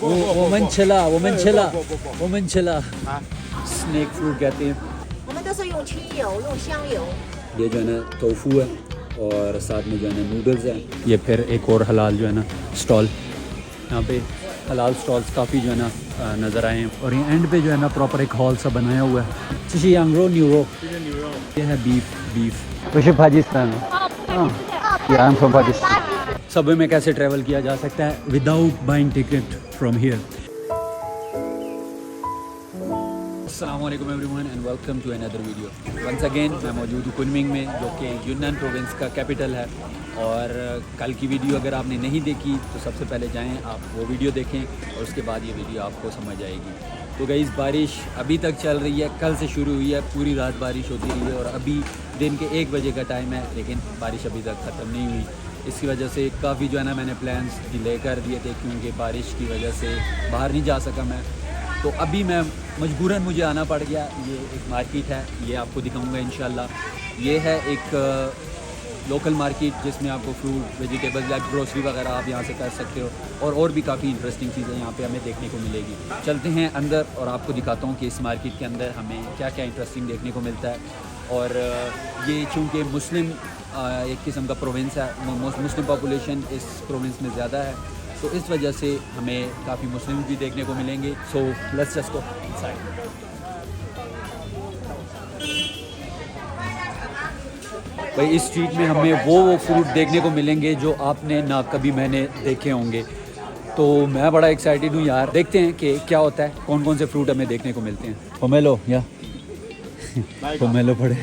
我们吃了，我们吃了，我们吃了。Snake fruit कहते हैं। 我们都是用清油，用香油。 ये जो है ना टोफू है और साथ में जो है ना नूडल्स हैं। ये फिर एक और हलाल जो है ना स्टॉल, यहाँ पे हलाल स्टॉल्स काफ़ी जो है ना नज़र आए हैं। और ये एंड पे जो है ना प्रॉपर एक हॉल सा बनाया हुआ है। चिशी यांगरो न्यूरो, ये है बीफ। विश Pakistan. I am from Pakistan. Subway में कैसे ट्रैवल किया जा सकता है without buying ticket from here. अस्सलाम वालेकुम everyone and welcome to another video. Once again मैं मौजूद हूँ कुनमिंग में, जो कि यूनान प्रोविंस का कैपिटल है। और कल की वीडियो अगर आपने नहीं देखी तो सबसे पहले जाएं आप वो वीडियो देखें और उसके बाद ये वीडियो आपको समझ आएगी। तो गाइस बारिश अभी तक चल रही है, कल से शुरू हुई है, पूरी रात बारिश होती रही है और अभी दिन के 1 बजे का टाइम है, लेकिन बारिश अभी तक ख़त्म नहीं हुई। इसकी वजह से काफ़ी जो है ना मैंने प्लान्स डिले कर दिए थे, क्योंकि बारिश की वजह से बाहर नहीं जा सका मैं। तो अभी मैं मजबूरन मुझे आना पड़ गया। ये एक मार्केट है, ये आपको दिखाऊंगा इंशाल्लाह। ये है एक लोकल मार्केट जिसमें आपको फ्रूट वेजिटेबल्स लाइक ग्रोसरी वगैरह आप यहाँ से कर सकते हो और भी काफ़ी इंटरेस्टिंग चीज़ें यहाँ पे हमें देखने को मिलेगी। चलते हैं अंदर और आपको दिखाता हूँ कि इस मार्केट के अंदर हमें क्या क्या इंटरेस्टिंग देखने को मिलता है। और ये चूँकि मुस्लिम एक किस्म का प्रोविंस है, मुस्लिम पॉपुलेशन इस प्रोविंस में ज़्यादा है, तो इस वजह से हमें काफ़ी मुस्लिम भी देखने को मिलेंगे। So let's just go inside. भाई इस स्ट्रीट में हमें वो फ्रूट देखने को मिलेंगे जो आपने ना कभी मैंने देखे होंगे। तो मैं बड़ा एक्साइटेड हूँ यार, देखते हैं कि क्या होता है, कौन कौन से फ्रूट हमें देखने को मिलते हैं। पोमेलो या पोमेलो पड़े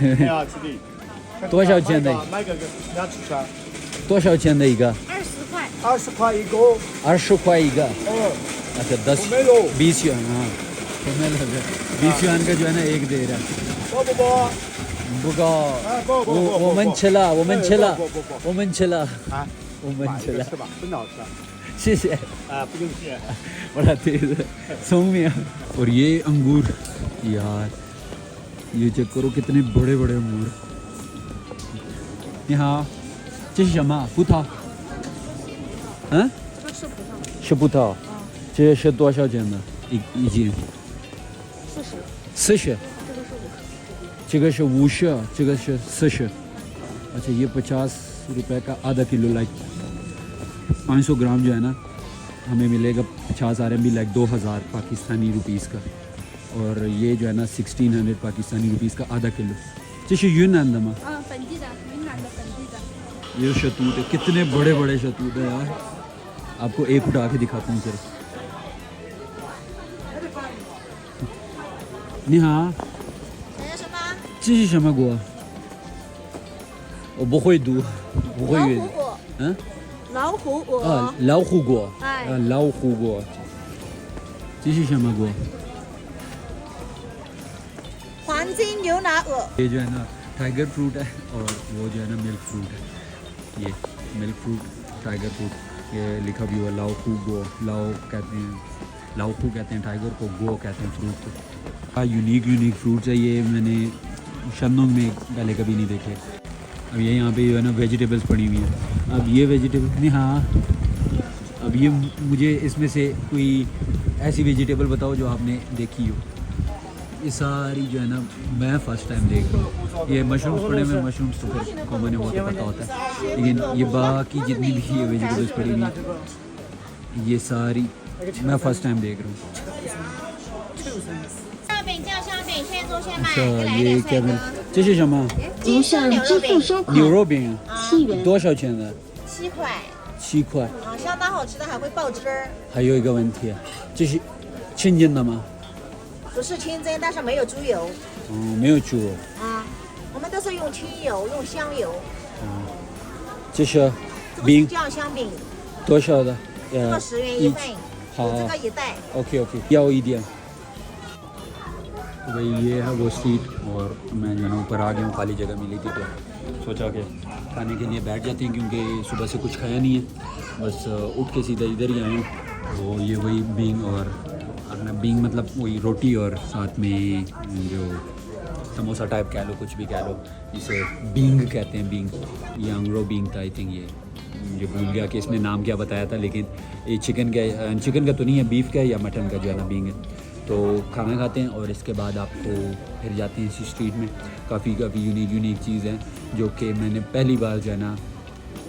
多少钱的？买个2吃串，多少钱的一个20块。 20块一个。 20块一个अच्छा 10 पोमेलो 20 yuan। हाँ पोमेलो 20 yuan का जो है ना एक दे रहा है। 不够我们吃了我们吃了我们吃了啊，我们吃了是吧？真的好吃啊！谢谢不用谢。 बड़ा तेज है सौम्य। और ये अंगूर यार, ये चेक करो कितने बड़े बड़े अंगूर। यहाँ 这是什么葡萄？嗯？这个是葡萄，是葡萄。这是多少钱的？一斤40。 40。这个是50，这个是40। अच्छा ये 50 रुपए का आधा किलो, लाइक 500 ग्राम जो है ना हमें मिलेगा 50 RMB, लाइक 2000 पाकिस्तानी रुपीस का। और ये जो है ना 1600 पाकिस्तानी रुपीस का आधा किलो। 这是云南的吗？本地的，云南的本地的。 ये शतूत है, कितने बड़े बड़े शतूत है यार। आपको एक उठा के दिखाता हूँ सिर्फ। 你好，还有什么？这是什么果？我不会读，不会阅读。果。嗯？老虎果。啊，老虎果。哎老虎果。这是什么果？黄金牛腩鹅。 ये जो है ना टाइगर फ्रूट है और वो जो है ना मिल्क फ्रूट है। ये मिल्क फ्रूट, टाइगर फ्रूट, ये लिखा भी हुआ लाओखू गो। लाओ कहते हैं, लाओखू कहते हैं टाइगर को, गो कहते हैं फ्रूट को। यूनिक फ्रूट्स है ये, मैंने शंदोंग में पहले कभी नहीं देखे। अब ये यहाँ पे जो है ना वेजिटेबल्स पड़ी हुई हैं। अब ये वेजिटेबल नहीं, हाँ अब ये मुझे इसमें से कोई ऐसी वेजिटेबल बताओ जो आपने देखी हो। ये सारी जो है ना मैं फ़र्स्ट टाइम देख रहा हूँ। ये मशरूम्स पड़े हुए, मशरूम्स तो फिर कॉमन है, वो तो पता होता है, लेकिन ये बाकी जितनी भी ये वेजिटेबल्स पड़ी हुई हैं ये सारी मैं फ़र्स्ट टाइम देख रहा हूँ। 烧饼叫烧饼，现做现卖， अच्छा 一来一 ये 点 क्या 菜 मिल 呢。 这是什么？金盛牛肉饼牛肉饼7元多少钱的，7块， ？7块。啊，相当好吃的，还会爆汁儿。还有一个问题，这是清真的吗？不是清真，但是没有猪油没有猪肉。啊，我们都是用清油，用香油。这是这个是饼酱香饼，多少的？这个10元一份，好有这个一袋。 ओके要一点। तो भाई ये है वो स्ट्रीट और मैं जो है ना ऊपर आ गया हूँ, खाली जगह मिली थी तो सोचा कि खाने के लिए बैठ जाते हैं, क्योंकि सुबह से कुछ खाया नहीं है, बस उठ के सीधा इधर ही आए हैं। तो ये वही बींग और बींग मतलब वही रोटी और साथ में जो समोसा टाइप कह लो, कुछ भी कह लो, जिसे बींग कहते हैं। बींग, ये अंगरो बींग था आई थिंक। मुझे भूल गया कि इसने नाम क्या बताया था, लेकिन ये चिकन का तो नहीं है, बीफ का है या मटन का जो है ना बींग है। तो खाना खाते हैं और इसके बाद आपको फिर जाते हैं इसी स्ट्रीट में। काफ़ी यूनिक चीज़ हैं जो कि मैंने पहली बार जो है ना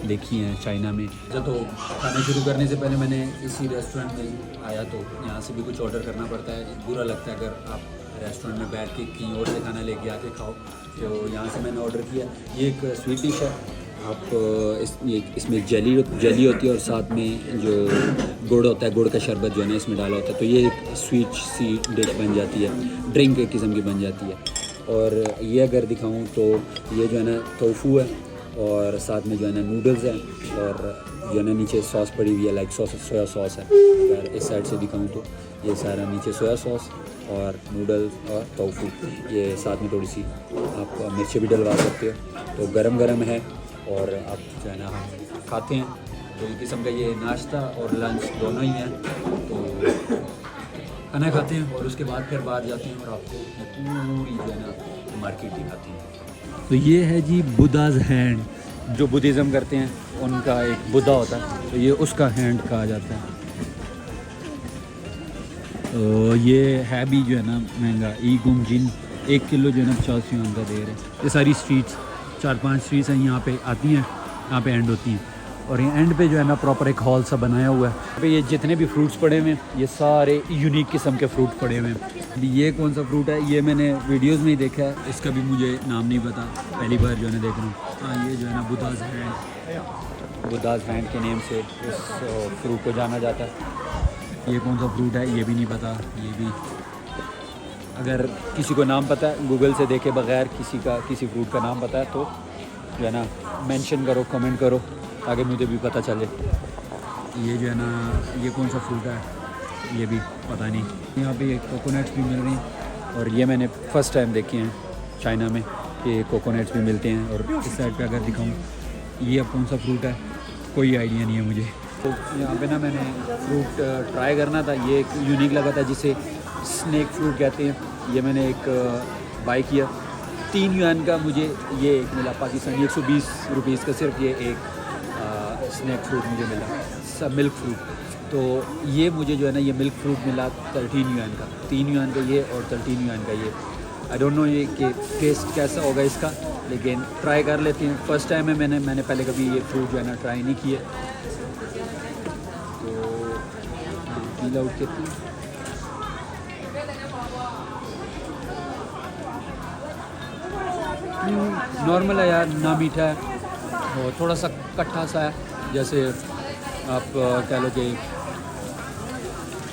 देखी हैं चाइना में। तो खाना शुरू करने से पहले मैंने इसी रेस्टोरेंट में आया, तो यहाँ से भी कुछ ऑर्डर करना पड़ता है। बुरा लगता है अगर आप रेस्टोरेंट में बैठ के कहीं और से खाना लेके आके खाओ। तो यहाँ से मैंने ऑर्डर किया। ये एक स्वीट डिश है। आप इसमें जेली होती है और साथ में जो गुड़ होता है, गुड़ का शरबत जो है ना इसमें डाला होता है। तो ये एक स्वीट सी डिश बन जाती है, ड्रिंक एक किस्म की बन जाती है। और ये अगर दिखाऊं तो ये जो है ना टोफू है और साथ में जो है ना नूडल्स है और जो है ना नीचे सॉस पड़ी हुई है, लाइक सोया सॉस है। अगर इस साइड से दिखाऊं तो ये सारा नीचे सोया सॉस और नूडल्स और टोफू, ये साथ में थोड़ी सी आप मिर्ची भी डलवा सकते हो। तो गरम है और आप जो है ना खाते हैं। तो एक किस्म का ये नाश्ता और लंच दोनों ही हैं। तो खाना खाते हैं और उसके बाद फिर बाहर जाते हैं और आपको पूरी जो है ना मार्केट दिखाते हैं। तो ये है जी बुद्धाज हैंड, जो बुद्धिज़्म करते हैं उनका एक बुद्धा होता है, तो ये उसका हैंड कहा जाता है। तो ये है भी जो है ना महंगा, ई गुम जिन 1 किलो जो है ना 50 युआन का दे रहे हैं। ये सारी स्ट्रीट्स 4-5 स्ट्रीट्स हैं यहाँ पे आती हैं, यहाँ पे एंड होती हैं। और ये एंड पे जो है ना प्रॉपर एक हॉल सा बनाया हुआ है। यहाँ पे ये जितने भी फ्रूट्स पड़े हुए हैं, ये सारे यूनिक किस्म के फ्रूट पड़े हुए हैं। ये कौन सा फ्रूट है ये मैंने वीडियोस में ही देखा है, इसका भी मुझे नाम नहीं पता, पहली बार जो है ना देख रहा हूँ। हाँ, ये जो है ना बुद्धाज हैंड के नेम से इस फ्रूट को जाना जाता है। ये कौन सा फ्रूट है ये भी नहीं पता। ये भी अगर किसी को नाम पता है, गूगल से देखे बगैर किसी फ्रूट का नाम पता है तो जो है ना मेंशन करो, कमेंट करो, ताकि मुझे भी पता चले। ये जो है ना ये कौन सा फ्रूट है ये भी पता नहीं। यहाँ पे कोकोनट्स भी मिल रही हैं और ये मैंने फ़र्स्ट टाइम देखे हैं चाइना में कि कोकोनट्स भी मिलते हैं। और इस साइड पे अगर दिखाऊँ ये अब कौन सा फ्रूट है कोई आइडिया नहीं है मुझे। तो यहाँ पे ना मैंने फ्रूट ट्राई करना था, ये एक यूनिक लगा था जिसे स्नैक फ्रूट कहते हैं। ये मैंने एक बाई किया, 3 युआन का मुझे ये एक मिला पाकिस्तानी, 120 रुपीज़ का सिर्फ ये एक स्नैक फ्रूट मुझे मिला, सब मिल्क फ्रूट। तो ये मुझे जो है ना ये मिल्क फ्रूट मिला 13 युआन का, 3 युआन का ये और 13 युआन का ये। आई डोंट नो ये कि टेस्ट कैसा होगा इसका, लेकिन ट्राई कर लेते हैं। फर्स्ट टाइम है, मैंने पहले कभी ये फ्रूट जो है ना ट्राई नहीं किए। तो पील आउट करती हूँ। नॉर्मल है यार, ना मीठा है और थोड़ा सा कट्ठा सा है, जैसे आप कह लो कि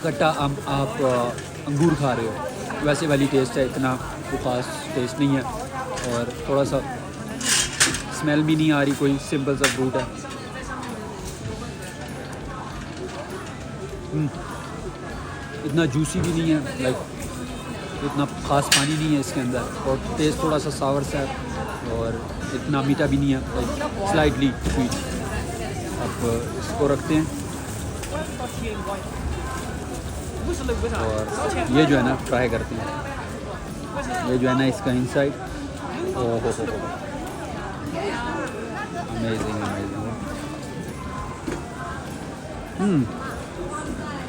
कट्टा आप अंगूर खा रहे हो वैसे वाली टेस्ट है। इतना वो ख़ास टेस्ट नहीं है और थोड़ा सा स्मेल भी नहीं आ रही, कोई सिंपल सा फ्रूट है। इतना जूसी भी नहीं है, लाइक इतना ख़ास पानी नहीं है इसके अंदर और टेस्ट थोड़ा सा सावर सा है और इतना मीठा भी नहीं है, लाइक स्लाइटली स्वीट। अब इसको रखते हैं और ये जो है ना ट्राई करते हैं। ये जो है ना इसका इनसाइड, ओहो अमेजिंग।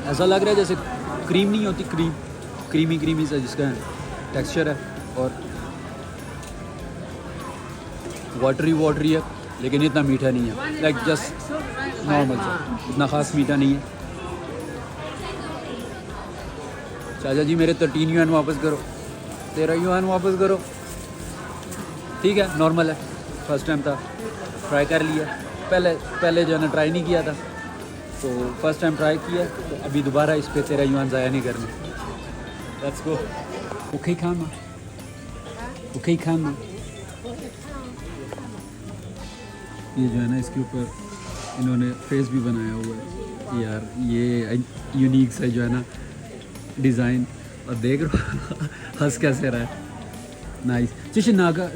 ऐसा लग रहा है जैसे क्रीम नहीं होती, क्रीमी सा जिसका टेक्सचर है और वाटरी है, लेकिन इतना मीठा नहीं है, लाइक जस्ट नॉर्मल सा, इतना ख़ास मीठा नहीं है। चाचा जी मेरे 13 युआन वापस करो, 13 युआन वापस करो। ठीक है, नॉर्मल है, फर्स्ट टाइम था, ट्राई कर लिया। पहले जो है ना ट्राई नहीं किया था, तो फर्स्ट टाइम ट्राई किया, तो अभी दोबारा इस पर 13 युआन ज़ाया नहीं करना। Let's go. ओके खाना ये जो है ना इसके ऊपर इन्होंने फेस भी बनाया हुआ है यार, ये यूनिक सा जो है ना डिज़ाइन। और देख रहा हंस कैसे रहा है, नाइस। 这是哪个？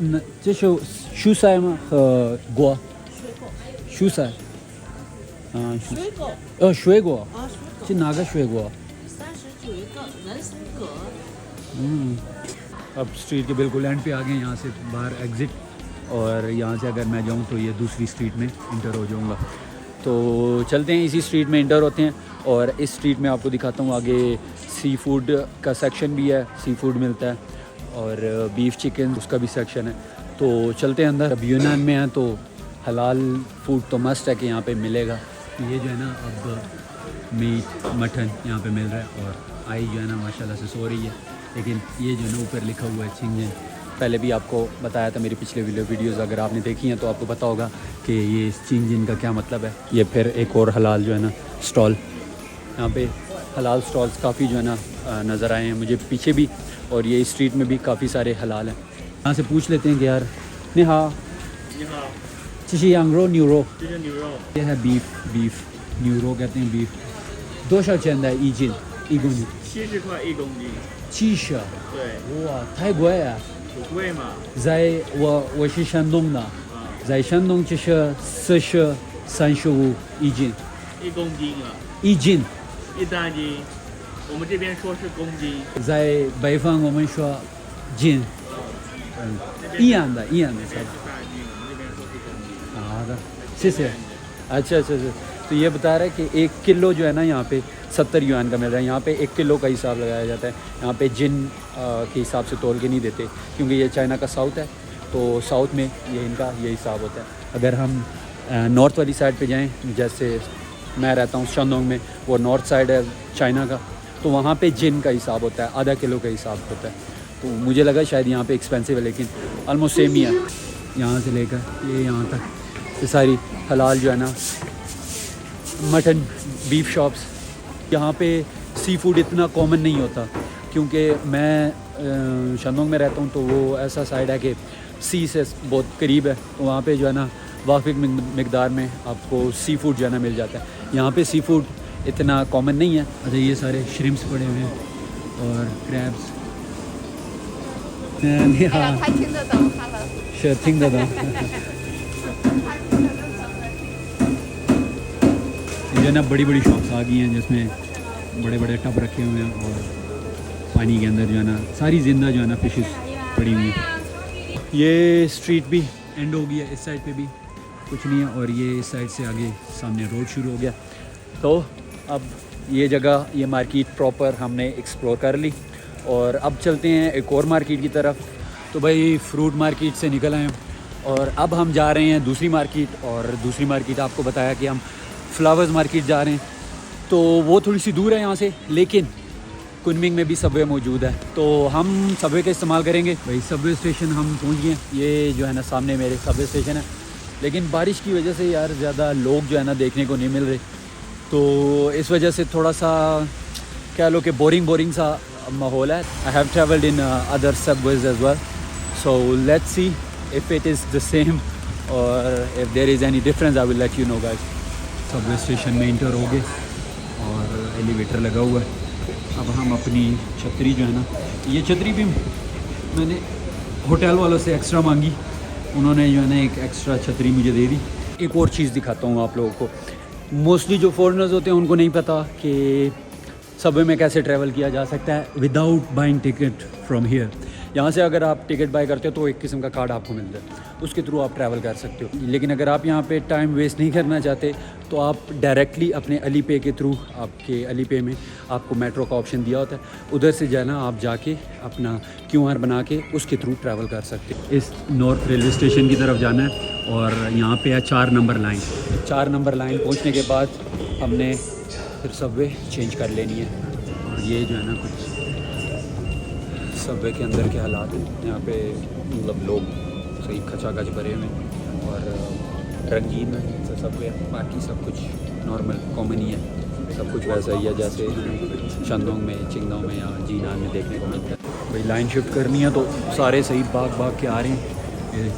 这是蔬菜吗？果？蔬菜？水果。水果。是哪个水果？39一个，人参果。अब स्ट्रीट के बिल्कुल एंड पे आ गए, यहाँ से बाहर एग्ज़िट, और यहाँ से अगर मैं जाऊँ तो ये दूसरी स्ट्रीट में इंटर हो जाऊँगा। तो चलते हैं, इसी स्ट्रीट में इंटर होते हैं और इस स्ट्रीट में आपको दिखाता हूँ। आगे सी फूड का सेक्शन भी है, सी फूड मिलता है और बीफ चिकन उसका भी सेक्शन है। तो चलते हैं अंदर। अब यूनान में हैं तो हलाल फूड तो मस्ट है कि यहाँ पे मिलेगा। ये जो है ना अब मीट मटन यहाँ पे मिल रहा है और आई जो है ना माशाल्लाह से सो रही है। लेकिन ये जो है ना ऊपर लिखा हुआ है चिंगजन, पहले भी आपको बताया था मेरी पिछले वीडियोज़ अगर आपने देखी हैं तो आपको पता होगा कि ये चिंगजन का क्या मतलब है। ये फिर एक और हलाल जो है ना स्टॉल, यहाँ पे हलाल स्टॉल्स काफ़ी जो है ना नज़र आए हैं मुझे पीछे भी, और ये स्ट्रीट में भी काफ़ी सारे हलाल हैं। यहाँ से पूछ लेते हैं कि यार निहा चिशी यांगरो न्यूरो, ये है बीफ न्यूरो कहते हैं बीफ। 多少钱的一斤一公斤70块1公斤。 70对，哇太贵啊。不贵嘛。在我是山东的，在山东就是40、35一斤， 1公斤啊，一斤。 1大斤。我们这边说是公斤。在北方我们说斤，一样的，一样的。是大斤，我们这边说是公斤。好的，谢谢。अच्छा अच्छा अच्छा, तो ये बता रहा है कि 1 किलो जो है ना यहाँ पे 70 युआन का मिल रहा है। यहाँ पे 1 किलो का हिसाब लगाया जाता है। यहाँ पे जिन के हिसाब से तोल के नहीं देते, क्योंकि ये चाइना का साउथ है तो साउथ में ये इनका ये हिसाब होता है। अगर हम नॉर्थ वाली साइड पे जाएं, जैसे मैं रहता हूँ शानडोंग में, वो नॉर्थ साइड है चाइना का, तो वहाँ पे जिन का हिसाब होता है, आधा किलो का हिसाब होता है। तो मुझे लगा शायद यहाँ पे एक्सपेंसिव है, लेकिन ऑलमोस्ट सेम ही है। यहाँ से लेकर ये यहाँ तक ये सारी हलाल जो है ना मटन बीफ शॉप्स। यहाँ पे सी फूड इतना कॉमन नहीं होता, क्योंकि मैं शानडोंग में रहता हूँ तो वो ऐसा साइड है कि सी से बहुत करीब है, तो वहाँ पे जो है ना वाफिक मिकदार में आपको सी फूड जो है ना मिल जाता है। यहाँ पे सी फूड इतना कॉमन नहीं है। अच्छा ये सारे श्रिम्प्स पड़े हुए हैं और क्रैब्स। हाँ 他听得懂他们。 是听得懂。ये जो है ना बड़ी बड़ी शॉप्स आ गई हैं जिसमें बड़े बड़े टब रखे हुए हैं और पानी के अंदर जो है ना सारी जिंदा जो है ना फिशेस पड़ी हुई हैं। ये स्ट्रीट भी एंड हो गया, इस साइड पे भी कुछ नहीं है और ये इस साइड से आगे सामने रोड शुरू हो गया। तो अब ये जगह, ये मार्केट प्रॉपर हमने एक्सप्लोर कर ली और अब चलते हैं एक और मार्केट की तरफ। तो भाई फ्रूट मार्केट से निकल आए और अब हम जा रहे हैं दूसरी मार्केट, और दूसरी मार्केट आपको बताया कि हम फ्लावर्स मार्केट जा रहे हैं, तो वो थोड़ी सी दूर है यहाँ से, लेकिन कुनमिंग में भी सबवे मौजूद है तो हम सबवे का इस्तेमाल करेंगे। भाई सबवे स्टेशन हम पहुँच गए। ये जो है ना सामने मेरे सबवे स्टेशन है, लेकिन बारिश की वजह से यार ज़्यादा लोग जो है ना देखने को नहीं मिल रहे, तो इस वजह से थोड़ा सा कह लो कि बोरिंग सा माहौल है। I have travelled in other subways as well, so let's see if it is the same or if there is any difference I will let you know guys. Subway station में enter हो गए और elevator लगा हुआ है। अब हम अपनी छतरी जो है ना, ये छतरी भी मैंने होटल वालों से एक्स्ट्रा मांगी, उन्होंने जो है ना एक एक्स्ट्रा छतरी मुझे दे दी। एक और चीज़ दिखाता हूँ आप लोगों को। मोस्टली जो फॉरेनर्स होते हैं उनको नहीं पता कि सबवे में कैसे ट्रैवल किया जा सकता है without buying ticket from here. यहाँ से अगर आप टिकट बाय करते हो तो एक किस्म का कार्ड आपको मिलता है, उसके थ्रू आप ट्रैवल कर सकते हो। लेकिन अगर आप यहाँ पे टाइम वेस्ट नहीं करना चाहते तो आप डायरेक्टली अपने अली पे के थ्रू, आपके अली पे में आपको मेट्रो का ऑप्शन दिया होता है, उधर से जाना आप जाके अपना QR बना के उसके थ्रू ट्रैवल कर सकते हो। इस नॉर्थ रेलवे स्टेशन की तरफ जाना है और यहाँ पे है 4 नंबर लाइन। 4 नंबर लाइन पहुँचने के बाद हमने फिर सबवे चेंज कर लेनी है। और ये जो है ना कुछ सबवे के अंदर के हालात हैं। यहाँ पे मतलब लोग सही खचाखच भरे हुए हैं और रंगीन है सबवे, बाकी सब कुछ नॉर्मल कॉमन ही है, सब कुछ वैसा ही है जैसे शानडोंग में, चिंगदाओ में या जीनान में देखने को मिलता है। भाई लाइन शिफ्ट करनी है तो सारे सही भाग के आ रहे हैं, ये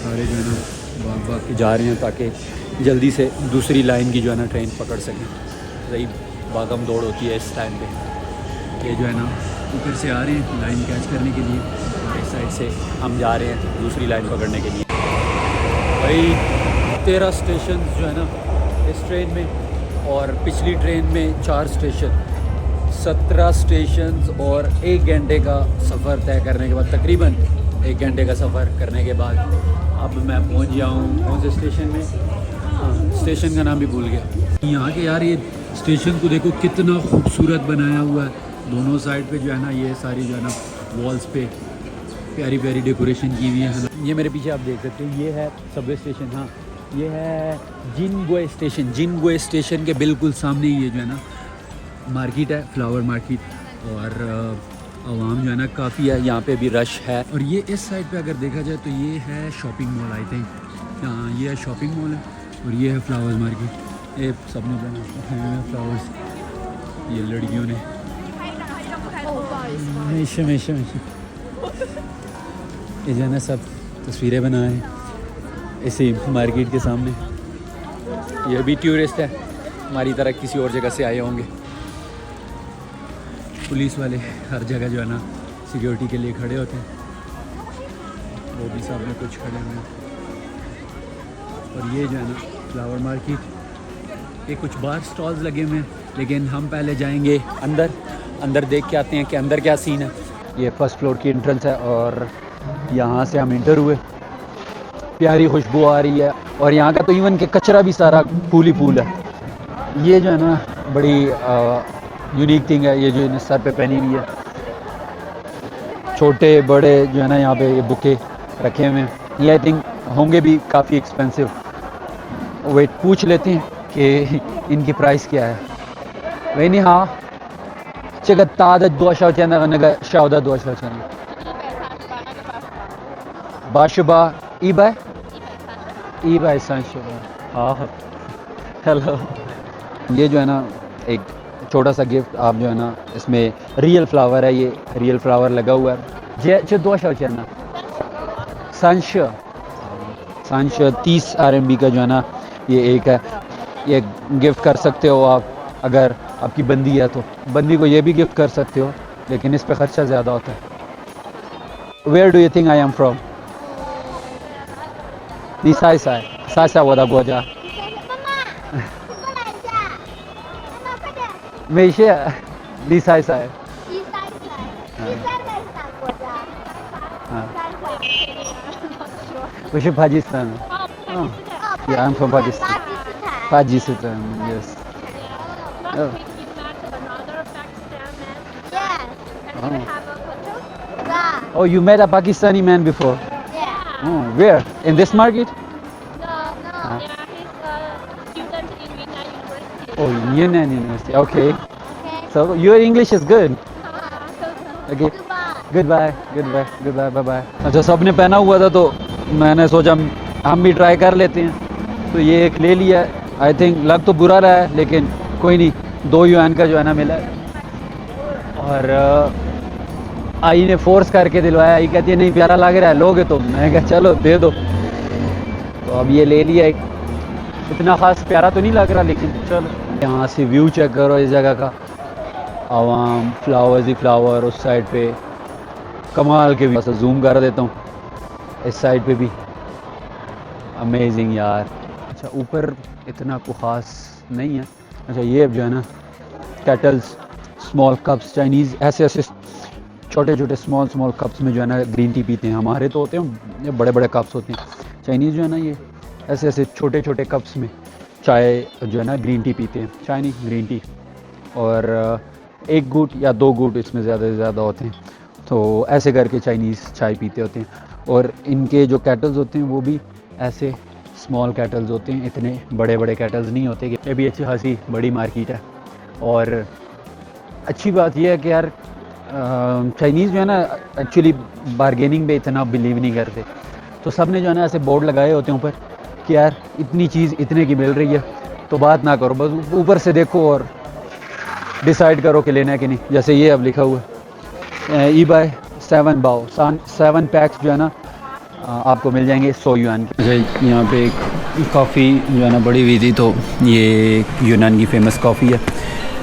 सारे जो है ना भाग के जा रहे हैं ताकि जल्दी से दूसरी लाइन की जो है ना ट्रेन पकड़ सकें। सही भागम दौड़ होती है इस टाइम पे। ये जो है ना ऊपर से आ रहे हैं लाइन कैच करने के लिए और इस साइड से हम जा रहे हैं दूसरी लाइन पकड़ने के लिए। भाई 13 स्टेशन जो है ना इस ट्रेन में, और पिछली ट्रेन में 4 स्टेशन, 17 स्टेशन और 1 घंटे का सफ़र तय करने के बाद, तकरीबन 1 घंटे का सफ़र करने के बाद अब मैं पहुंच गया हूँ कौन से स्टेशन में, स्टेशन का नाम भी भूल गया। यहाँ के यार ये स्टेशन को देखो कितना खूबसूरत बनाया हुआ है। दोनों साइड पे जो है ना ये सारी जो है ना वॉल्स पे प्यारी प्यारी डेकोरेशन की हुई है। ये मेरे पीछे आप देख सकते हो, ये है सबवे स्टेशन। हाँ, ये है जिनगुए स्टेशन। जिनगुए स्टेशन के बिल्कुल सामने ये जो है ना मार्केट है, फ्लावर मार्केट, और आवाम जो है ना काफ़ी है, यहाँ पे भी रश है। और ये इस साइड पे अगर देखा जाए तो ये है शॉपिंग मॉल, आई थिंक। हाँ, ये है शॉपिंग मॉल है और ये है फ्लावर मार्केट। ये सबने बनाया फ्लावर्स, ये लड़कियों ने हमेशा ये जो है ना सब तस्वीरें बनाए इसी मार्केट के सामने। ये भी टूरिस्ट है हमारी तरह, किसी और जगह से आए होंगे। पुलिस वाले हर जगह जो है ना सिक्योरिटी के लिए खड़े होते हैं, वो भी सामने कुछ खड़े हुए हैं। और ये जो है ना फ्लावर मार्केट, ये कुछ बाहर स्टॉल्स लगे हुए हैं, लेकिन हम पहले जाएंगे अंदर देख के आते हैं कि अंदर क्या सीन है। ये फर्स्ट फ्लोर की एंट्रेंस है और यहाँ से हम इंटर हुए। प्यारी खुशबू आ रही है और यहाँ का तो इवन के कचरा भी सारा फूल ही फूल है। ये जो है ना बड़ी यूनिक थिंग है, ये जो इन्हें सर पे पहनी हुई है। छोटे बड़े जो है ना यहाँ पे ये बुके रखे हुए हैं। ये आई थिंक होंगे भी काफ़ी एक्सपेंसिव। वेट पूछ लेते हैं कि इनकी प्राइस क्या है। वही नहीं, हाँ चेक ताद 2 चैनल शाउदा 2 चैनल बाशुबा ई बाय संशुबा। हाँ हेलो। ये जो है ना एक छोटा सा गिफ्ट, आप जो है ना इसमें रियल फ्लावर है, ये रियल फ्लावर लगा हुआ है। जे 2 चैनल संश 30 RMB का जो है ना ये एक है। ये गिफ्ट कर सकते हो आप, अगर आपकी बंदी है तो बंदी को ये भी गिफ्ट कर सकते हो, लेकिन इस पे खर्चा ज़्यादा होता है। Where do you think I am from? नी साई वोदा गोजा मेशे नी Sai Which is Pakistan? Oh. Yeah, I'm from Pakistan. Pakistan, yes. Oh. Oh, you met a Pakistani man before? Yeah. Oh, where? In this market? No, yeah, he's a student in Vienna University. Oh, Yunnan University. Okay. Okay. So your English is good. Okay. Goodbye. Goodbye. Bye. अच्छा, सबने पहना हुआ था तो मैंने सोचा हम भी ट्राई कर लेते हैं, तो ये एक ले लिया। आई थिंक लग तो बुरा रहा है, लेकिन कोई नहीं, 2 युआन का जो है ना मिला है। और आई ने फोर्स करके दिलवाया। आई कहती है नहीं प्यारा लग रहा है, लोगे तो? मैं कहा चलो दे दो। तो अब ये ले लिया। इतना ख़ास प्यारा तो नहीं लग रहा, लेकिन चलो। यहाँ से व्यू चेक करो इस जगह का, आवाम, फ्लावर्स ही फ्लावर। उस साइड पे कमाल के भी, जूम कर देता हूँ, इस साइड पे भी अमेजिंग यार। अच्छा, ऊपर इतना को ख़ास नहीं है। अच्छा, ये जो है ना केटल्स, स्मॉल कप्स, चाइनीज़ ऐसे छोटे स्मॉल कप्स में जो है ना ग्रीन टी पीते हैं। हमारे तो होते हैं ये बड़े कप्स होते हैं। चाइनीज़ जो है ना ये ऐसे छोटे कप्स में चाय जो है ना ग्रीन टी पीते हैं, चाइनीज़ ग्रीन टी। और 1 घूंट या 2 घूंट इसमें ज़्यादा से ज़्यादा होते हैं, तो ऐसे करके चाइनीज़ चाय पीते होते हैं। और इनके जो केटल्स होते हैं वो भी ऐसे स्मॉल केटल्स होते हैं, इतने बड़े केटल्स नहीं होते। ये भी अच्छी खासी बड़ी मार्केट है। और अच्छी बात यह है कि यार चाइनीज़ जो है ना एक्चुअली बारगेनिंग पे इतना बिलीव नहीं करते, तो सब ने जो है ना ऐसे बोर्ड लगाए होते हैं ऊपर कि यार इतनी चीज़ इतने की मिल रही है, तो बात ना करो, बस ऊपर से देखो और डिसाइड करो कि लेना है कि नहीं। जैसे ये अब लिखा हुआ है ई बाय 7 बाओ, 7 पैक्स जो है ना आपको मिल जाएंगे 100 युआन के। यहाँ पे एक कॉफ़ी जो है ना बड़ी हुई थी, तो ये यूनान की फ़ेमस कॉफ़ी है।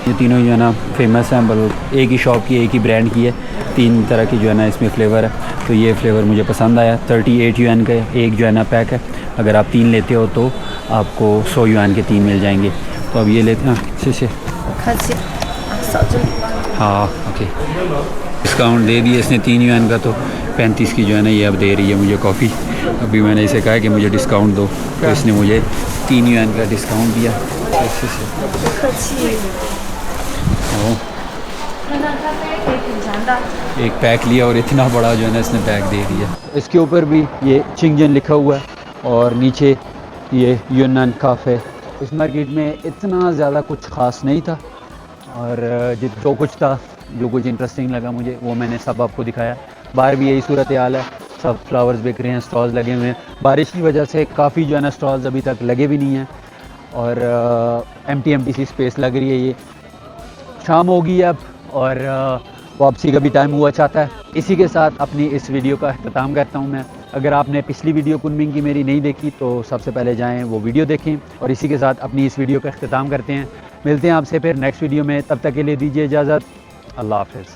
ये तीनों जो है ना फेमस हैं, बल्कि एक ही शॉप की, एक ही ब्रांड की है। 3 तरह की जो है ना इसमें फ्लेवर है, तो ये फ्लेवर मुझे पसंद आया। 38 युआन का एक जो है ना पैक है। अगर आप 3 लेते हो तो आपको 100 युआन के 3 मिल जाएंगे। तो अब ये लेते हैं। से हाँ ओके, डिस्काउंट दे दिया इसने 3 युआन का, तो 35 की जो है ना ये अब दे रही है मुझे कॉफ़ी। अभी मैंने इसे कहा कि मुझे डिस्काउंट दो, तो इसने मुझे 3 yuan का डिस्काउंट दिया अच्छे से। ओ, एक पैक लिया और इतना बड़ा जो है ना इसने पैक दे दिया। इसके ऊपर भी ये चिंगजन लिखा हुआ है और नीचे ये यूनान काफ़े। इस मार्केट में इतना ज़्यादा कुछ ख़ास नहीं था और जो कुछ था, जो कुछ इंटरेस्टिंग लगा मुझे वो मैंने सब आपको दिखाया। बाहर भी यही सूरत हाल है, सब फ्लावर्स बिक रहे हैं, स्टॉल्स लगे हुए हैं। बारिश की वजह से काफ़ी जो है ना स्टॉल्स अभी तक लगे भी नहीं हैं और एम्प्टी सी स्पेस लग रही है। ये शाम होगी अब और वापसी का भी टाइम हुआ चाहता है। इसी के साथ अपनी इस वीडियो का अख्ताम करता हूँ मैं। अगर आपने पिछली वीडियो कुनमिंग की मेरी नहीं देखी तो सबसे पहले जाएं वो वीडियो देखें और इसी के साथ अपनी इस वीडियो का अख्ताम करते हैं। मिलते हैं आपसे फिर नेक्स्ट वीडियो में, तब तक के लिए दीजिए इजाज़त। अल्लाह हाफ़िज़।